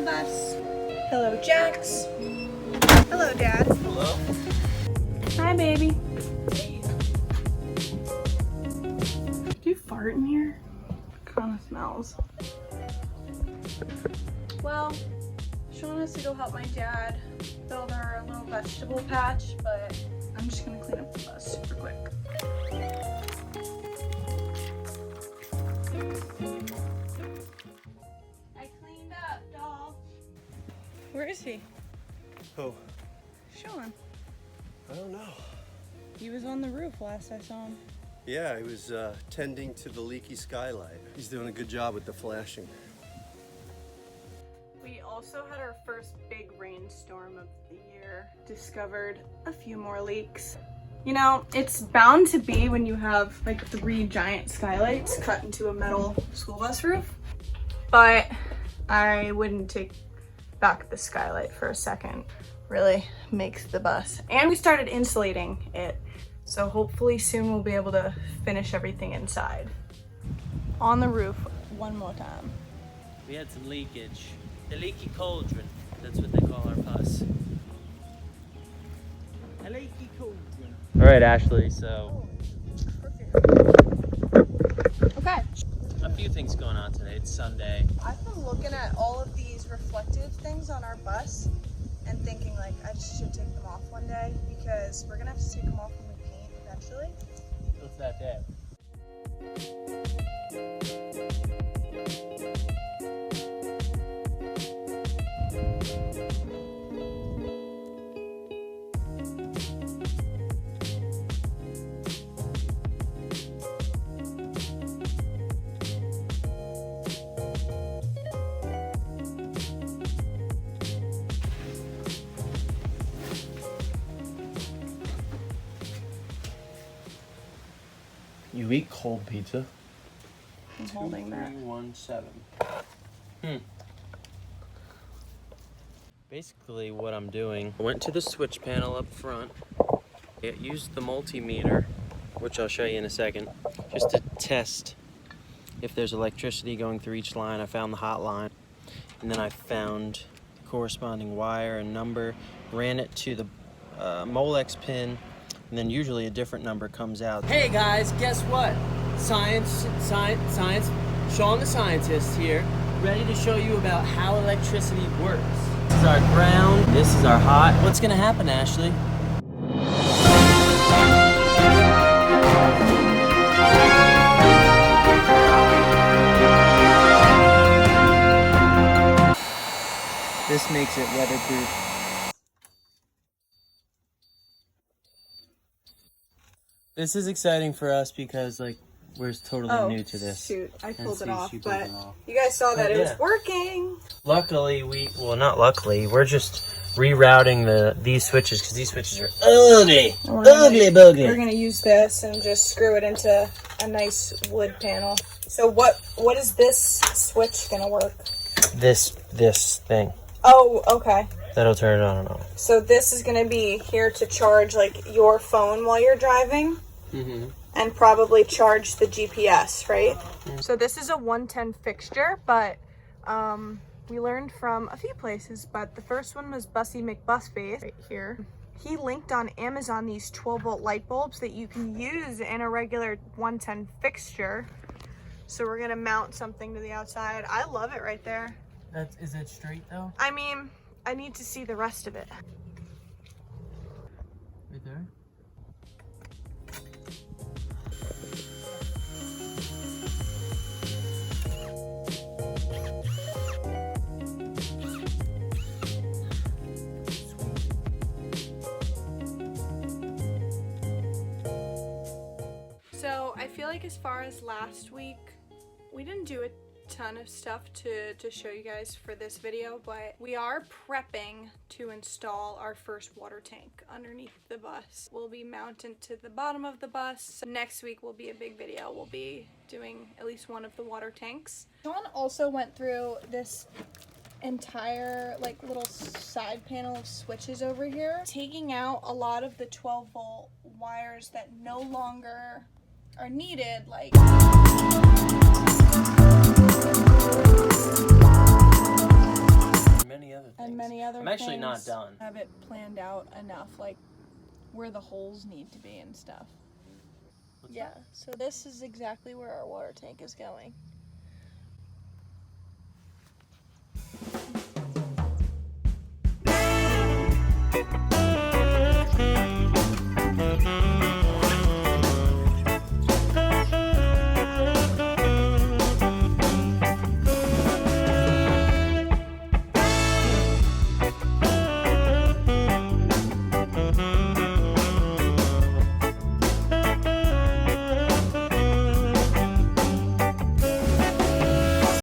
bus. Hello, Jax. Hello, Dad. Hello. Hi, baby. Do you fart in here? It kind of smells. Well, Shawn has to go help my dad build our little vegetable patch, but I'm just gonna clean up the bus super quick. I cleaned up, doll. Where is he? Oh, Shawn. I don't know. He was on the roof last I saw him. Yeah, he was tending to the leaky skylight. He's doing a good job with the flashing. We also had our first big rainstorm of the year. Discovered a few more leaks. You know, it's bound to be when you have like 3 giant skylights cut into a metal school bus roof. But I wouldn't take back the skylight for a second. Really makes the bus. And we started insulating it. So hopefully soon we'll be able to finish everything inside. On the roof one more time. We had some leakage. The leaky cauldron, that's what they call our bus. A leaky cauldron. All right, Ashley, so. Okay. A few things going on today. It's Sunday. I've been looking at all of these reflective things on our bus and thinking like I just should take them off one day because we're gonna have to take them off when we paint eventually. What's that there? You eat cold pizza? I'm holding that. 2317. Basically what I'm doing, I went to the switch panel up front. It used the multimeter, which I'll show you in a second, just to test if there's electricity going through each line. I found the hot line, and then I found the corresponding wire and number, ran it to the Molex pin, and then usually a different number comes out. Hey guys, guess what? Science, Shawn the scientist here, ready to show you about how electricity works. This is our ground, this is our hot. What's gonna happen, Ashley? This makes it weatherproof. This is exciting for us because like we're totally new to this. Shoot, I pulled it off, she pulled but it off. you guys saw that But it was yeah. working. Luckily, not luckily, we're just rerouting these switches because these switches are ugly, bugly. We're gonna use this and just screw it into a nice wood panel. So what is this switch gonna work? This thing. Oh, okay. That'll turn it on and off. So this is gonna be here to charge like your phone while you're driving. Mm-hmm. And probably charge the GPS, right? So this is a 110 fixture, but we learned from a few places, but the first one was Bussy McBusface right here. He linked on Amazon these 12-volt light bulbs that you can use in a regular 110 fixture. So we're gonna mount something to the outside. I love it right there. Is it straight though? I mean, I need to see the rest of it. Right there? So I feel like as far as last week, we didn't do a ton of stuff to show you guys for this video, but we are prepping to install our first water tank underneath the bus. We'll be mounted to the bottom of the bus. So next week will be a big video. We'll be doing at least one of the water tanks. Shawn also went through this entire like little side panel of switches over here, taking out a lot of the 12-volt wires that no longer are needed, like it planned out enough, like where the holes need to be and stuff. What's Yeah, so this is exactly where our water tank is going.